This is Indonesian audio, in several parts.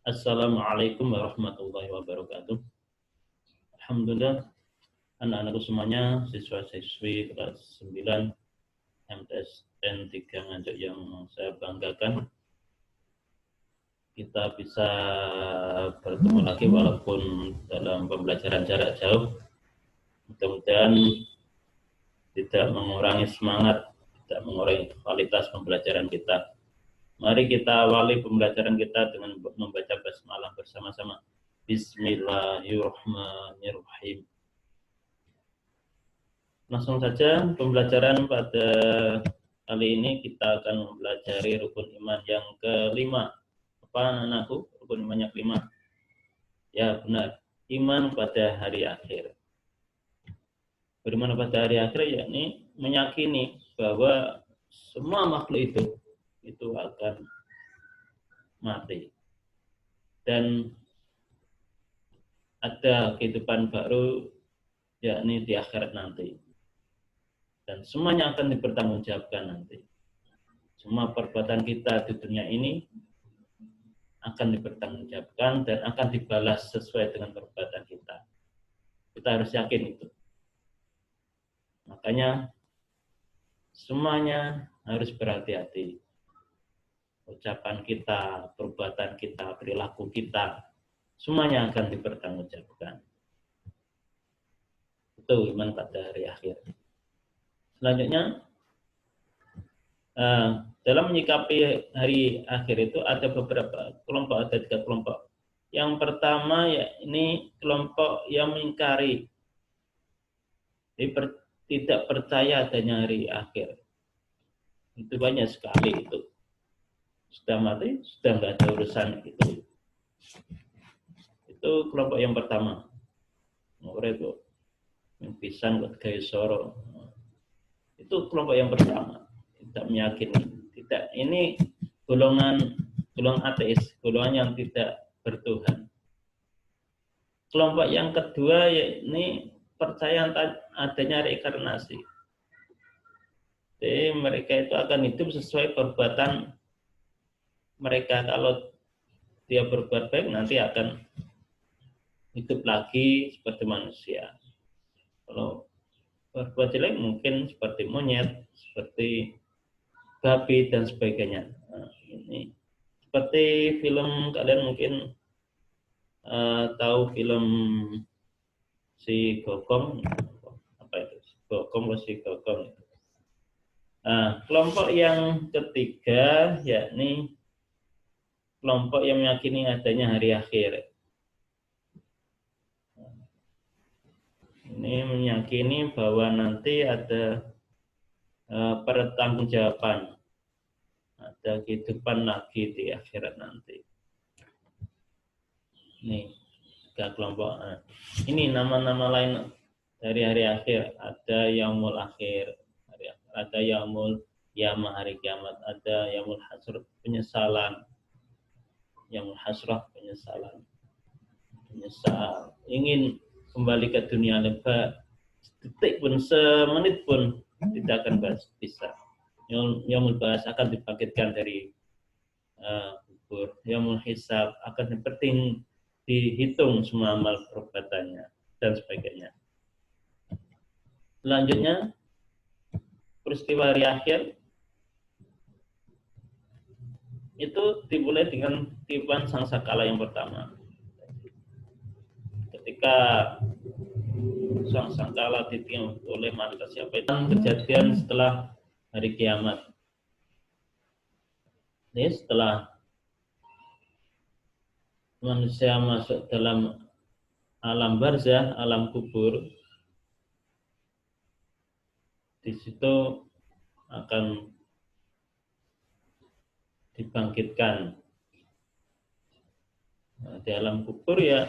Assalamualaikum warahmatullahi wabarakatuh. Alhamdulillah, anak-anakku semuanya, siswa-siswi kelas 9 MTSN 3 Nganjuk yang saya banggakan. Kita bisa bertemu lagi walaupun dalam pembelajaran jarak jauh. Mudah-mudahan tidak mengurangi semangat, tidak mengurangi kualitas pembelajaran kita. Mari kita awali pembelajaran kita dengan membaca basmalah bersama-sama. Bismillahirrahmanirrahim. Langsung saja pembelajaran pada kali ini kita akan mempelajari rukun iman yang kelima. Apa anakku? Rukun iman yang kelima. Ya benar, iman pada hari akhir. Beriman pada hari akhir yakni meyakini bahwa semua makhluk itu akan mati dan ada kehidupan baru yakni di akhirat nanti. Dan semuanya akan dipertanggungjawabkan nanti. Semua perbuatan kita di dunia ini akan dipertanggungjawabkan dan akan dibalas sesuai dengan perbuatan kita. Kita harus yakin itu. Makanya semuanya harus berhati-hati. Ucapan kita, perbuatan kita, perilaku kita, semuanya akan dipertanggungjawabkan. Itu iman pada hari akhir. Selanjutnya, dalam menyikapi hari akhir itu ada beberapa kelompok, ada 3 kelompok. Yang pertama ya ini kelompok yang mengingkari, tidak percaya adanya hari akhir. Itu banyak sekali itu. Sudah mati, sudah nggak ada urusan itu. Itu kelompok yang pertama. Itu pisan buat gaya soro. Itu kelompok yang pertama. Tidak meyakini. Tidak, ini golongan ateis, golongan yang tidak bertuhan. Kelompok yang kedua yakni percaya adanya reinkarnasi. Jadi mereka itu akan hidup sesuai perbuatan mereka. Kalau dia berbuat baik nanti akan hidup lagi seperti manusia. Kalau berbuat jelek mungkin seperti monyet, seperti babi dan sebagainya. Nah, ini seperti film, kalian mungkin tahu film si Gokong, apa itu? Gokong atau si Gokong. Nah, kelompok yang ketiga yakni kelompok yang meyakini adanya hari akhir. Ini meyakini bahwa nanti ada pertanggungjawaban, ada kehidupan lagi di akhirat nanti. Ini 3 kelompok. Nah, ini nama-nama lain dari hari akhir. Ada yaumul akhir, ada yaumul qiyamah, hari kiamat, ada yaumul hasr, penyesalan, yaumul hasrah, penyesalan, menyesal, ingin kembali ke dunia lebah, detik pun, semenit pun tidak akan bisa. Yaumul ba'ats akan dibangkitkan dari kubur. Yaumul hisab akan dihitung semua amal perbuatannya dan sebagainya. Selanjutnya, peristiwa hari akhir itu dimulai dengan tiupan sangkakala yang pertama. Ketika sangkakala ditiup oleh malaikat siapa itu kejadian setelah hari kiamat. Ini setelah manusia masuk dalam alam barzah, alam kubur, di situ akan dibangkitkan. Nah, di alam kubur ya,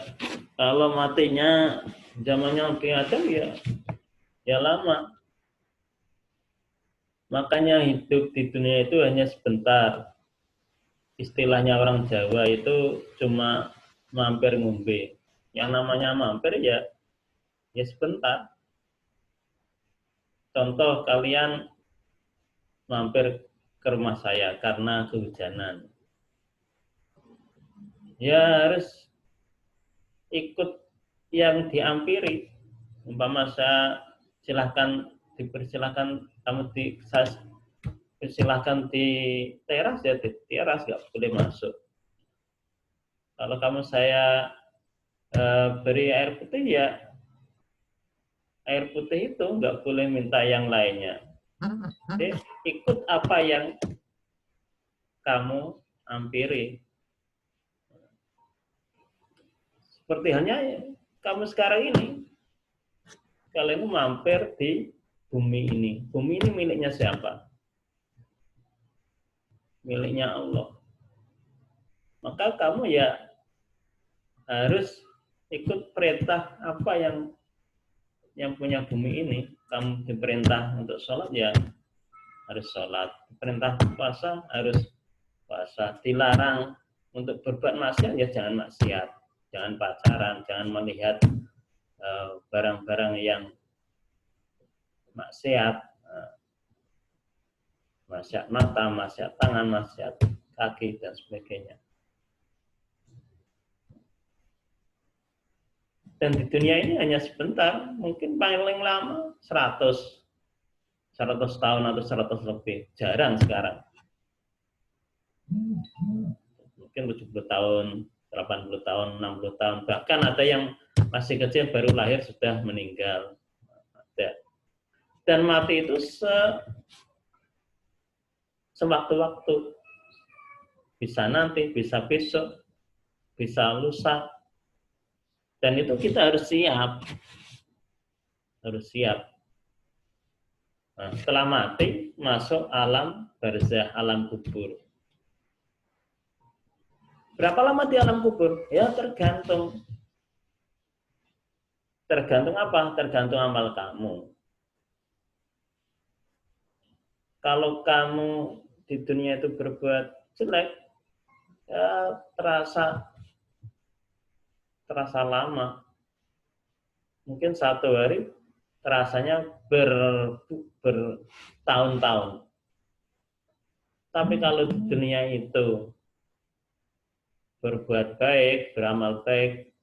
kalau matinya zamannya Nabi Adam ya lama. Makanya hidup di dunia itu hanya sebentar. Istilahnya orang Jawa itu cuma mampir ngombe. Yang namanya mampir ya sebentar. Contoh, kalian mampir ke rumah saya karena kehujanan. ya harus ikut yang diampiri. Umpama saya dipersilahkan kamu dipersilahkan di teras, ya di teras, nggak boleh masuk. Kalau kamu saya beri air putih, ya air putih itu nggak boleh minta yang lainnya. Jadi ikut apa yang kamu ampiri. Seperti hanya kamu sekarang ini, kalian mampir di bumi ini. Bumi ini miliknya siapa? Miliknya Allah. Maka kamu ya harus ikut perintah apa yang punya bumi ini. Kamu diperintah untuk sholat, ya harus sholat. Diperintah puasa, harus puasa. Dilarang untuk berbuat maksiat, ya jangan maksiat. Jangan pacaran, jangan melihat barang-barang yang maksiat, maksiat mata, maksiat tangan, maksiat kaki, dan sebagainya. Dan di dunia ini hanya sebentar, mungkin paling lama 100 tahun atau 100 lebih, jarang sekarang. Mungkin 70 tahun, 80 tahun, 60 tahun, bahkan ada yang masih kecil baru lahir sudah meninggal. Ada. Dan mati itu sewaktu-waktu. Bisa nanti, bisa besok, bisa lusa. Dan itu kita harus siap. Harus siap. Nah, setelah mati, masuk alam barzah, alam kubur. Berapa lama di alam kubur? Ya tergantung. Tergantung apa? Tergantung amal kamu. Kalau kamu di dunia itu berbuat jelek, ya terasa lama. Mungkin 1 hari terasanya bertahun-tahun. Tapi kalau di dunia itu berbuat baik, beramal baik,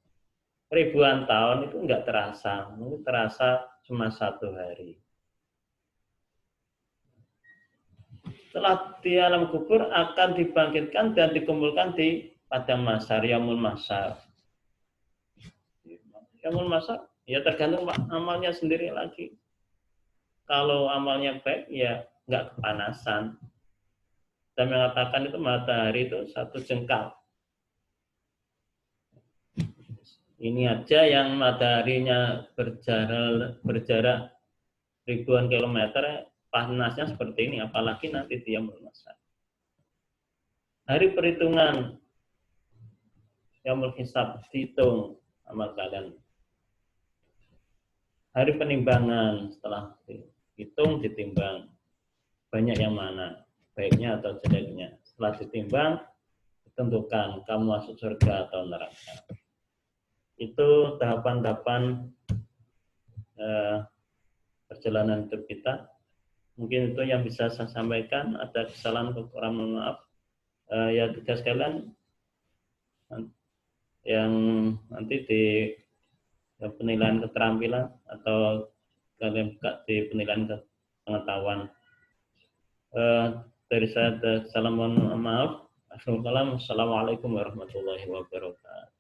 ribuan tahun itu enggak terasa. Mungkin terasa cuma 1 hari. Setelah di alam kubur akan dibangkitkan dan dikumpulkan di padang mahsyar, yaumul mahsyar. Yaumul mahsyar, ya tergantung amalnya sendiri lagi. Kalau amalnya baik, ya nggak kepanasan. Saya mengatakan itu matahari itu 1 jengkal. Ini aja yang mataharinya berjarak ribuan kilometer, panasnya seperti ini, apalagi nanti dia memasak. Hari perhitungan, yaumul hisab, dihitung amal kalian. Hari penimbangan, setelah dihitung, ditimbang, banyak yang mana, baiknya atau jeleknya. Setelah ditimbang, ditentukan kamu masuk surga atau neraka. Itu tahapan-tahapan perjalanan hidup kita. Mungkin itu yang bisa saya sampaikan. Ada kesalahan, kekurangan, mohon maaf. Ya tugas kalian yang nanti di penilaian keterampilan atau kalian buka di penilaian pengetahuan. Dari saya, salam mohon maaf. Assalamualaikum warahmatullahi wabarakatuh.